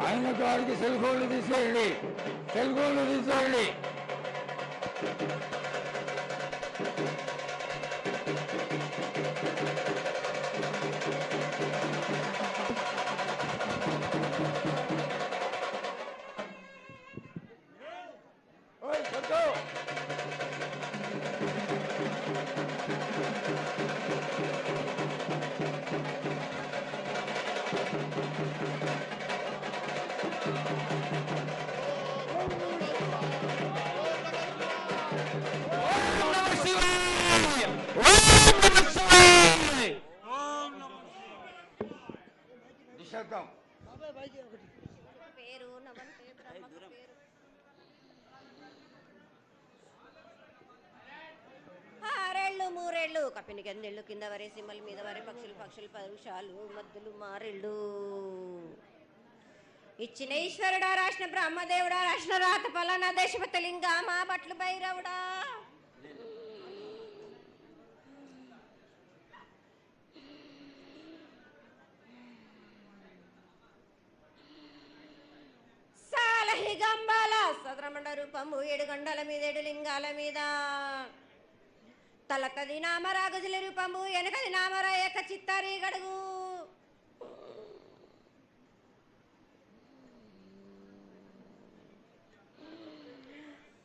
ఆయన గారికి సెల్ ఫోన్లు తీసేయండి, సెల్ ఫోన్లు తీసేయండి. మూరేళ్ళు కప్పిని గందెళ్ళు కింద వరే సింహల మీద వరే పక్షులు పరుషాలు మద్దులు మారెళ్ళు ఇచ్చిన ఈశ్వరుడా రాసిన బ్రహ్మదేవుడా రాసిన రాత పలానా దేశపతి లింగా మా బట్లు భైరవుడా సాలహి గంబాల సద్రమండ రూపము 7 గండల మీద 7 లింగాల మీద తలకది నామరా గజల రూపము వెనకది నామరా ఏక చిత్తారి గడుగు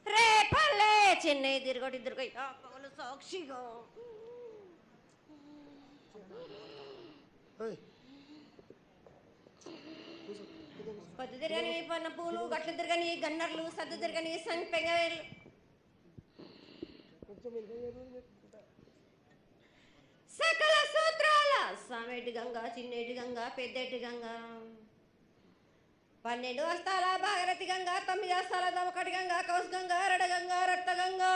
రేపల్లే చెన్నై తిరుగటి పగలు సాక్షిగా పొద్దు తిరగని పన్న పూలు గట్లు తిరగని గన్నర్లు సద్దు తిరగని సంపెంగవేలు సకల సూత్రాల సామేటి గంగా చిన్నేటి గంగా పెద్దేటి గంగా 12 హస్తాల భాగరథి గంగా 9 హస్తాల దవకటి గంగా కౌశ గంగా రడ గంగా రక్త గంగా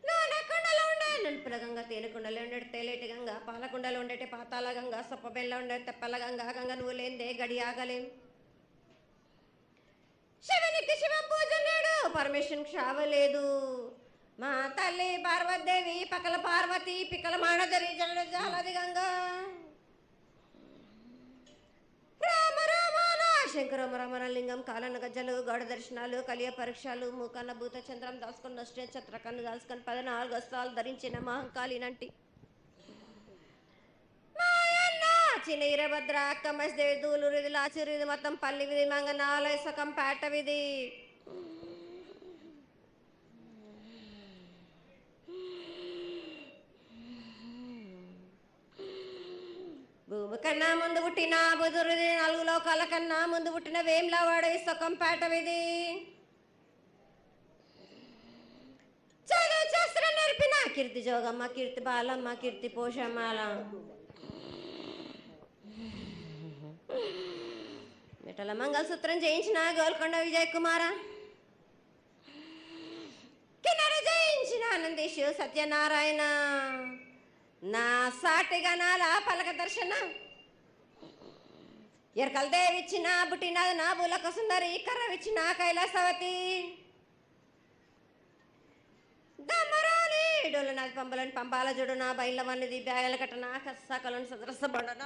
నానకుండలో ఉండే నలుపుల గంగా తేనెకుండలో ఉండే తేలేటి గంగా పాలకుండలో ఉండేటి పాతాల గంగా సొప్ప బెల్ల ఉండే తెప్పల గంగా గంగ నువ్వు లేందే గడి ఆగలేం శివునికి శివ పూజ లేడు పరమేశ్వరునికి క్షావలేదు మా తల్లి పార్వతీదేవి పక్కల పార్వతి పిక్కల మానదరి జల జాలది గంగా రామ రామాన శంకర రమణలింగం కాలన గజ్జలు గౌడ దర్శనాలు కలియ పరీక్షలు మూకన్న భూత చంద్రం దాసుకొని నష్ట చత్రకన్ను దాసుకొని 14 హస్తాలు ధరించిన మహంకాళినంటి చిన్న ఈరభద్ర అక్క మసిదేవి దూలూరు ఇది లాచూరు ఇది మొత్తం పల్లి విధి మంగనాలయ సకం పేట విధి భూమి కన్నా ముందు పుట్టిన బుధురుది 4 లోకాల కన్నా ముందు పుట్టిన వేమ్లవాడ సకం పేట విధి చదువు శాస్త్రం నేర్పిన కీర్తి జోగమ్మ కీర్తి బాలమ్మ కీర్తి పోషమ్మాల మిఠల మంగళసూత్రం చేయించిన గోల్కొండ విజయ్ కుమార కిన్నెర జయించిన ఆనందేశు సత్యనారాయణ నా సాటిగా నాలా పలక దర్శన ఎరకల దేవిచ్చిన బుట్టినాథ నా బులక సుందరి కర్రవిచ్చిన కైలాసవతి దమరాని డోలనాథ్ పంబలని పంపాల జోడు నా బయల వానిది బ్యాగల కట్టన కసకలను సదరస బండన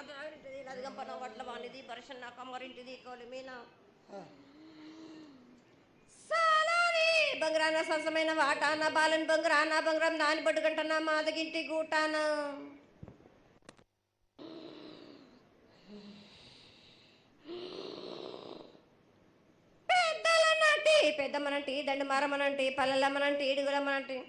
లదిగంపన వడ్ల వానిది పరశన్న కమ్మరింటిది కోలిమీన సాలాని బంగ్రాన సరసమైన వాటాన బాలన్ బంగ్రాన బంగ్రం దాని బొడ్డు గంటన మాదగింటి గూటాన పెద్దలనంటి పెద్దమ్మనంటి దండుమారమ్మనంటి పల్లెలమ్మనంటి ఇడుగులమ్మనంటి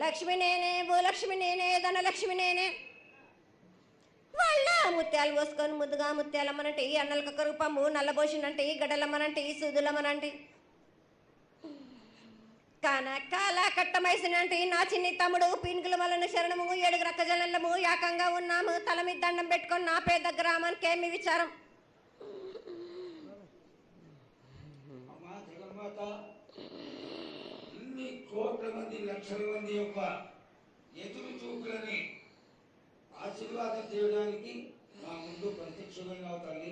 లక్ష్మి నేనే భూలక్ష్మి నేనే ధనలక్ష్మి నేనే వాళ్ళ ముత్యాలు పోసుకొని ముద్దుగా ముత్యాలమ్మనంటి అన్నలకొక రూపము నల్లబోసినంటి గడలమ్మనంటి సూదులమ్మనంటి కనకాల కట్టమైసినంటి నా చిన్ని తమ్ముడు పీనుగుల వలన శరణము 7 రక్కజలము ఏకంగా ఉన్నాము తల మీద దండం పెట్టుకొని నా పేద గ్రామానికి ఏమి విచారం కోట్ల మంది లక్షల మంది యొక్క ఎదురు చూపులని ఆశీర్వాదం చేయడానికి మా ముందు ప్రత్యక్షమైన తల్లి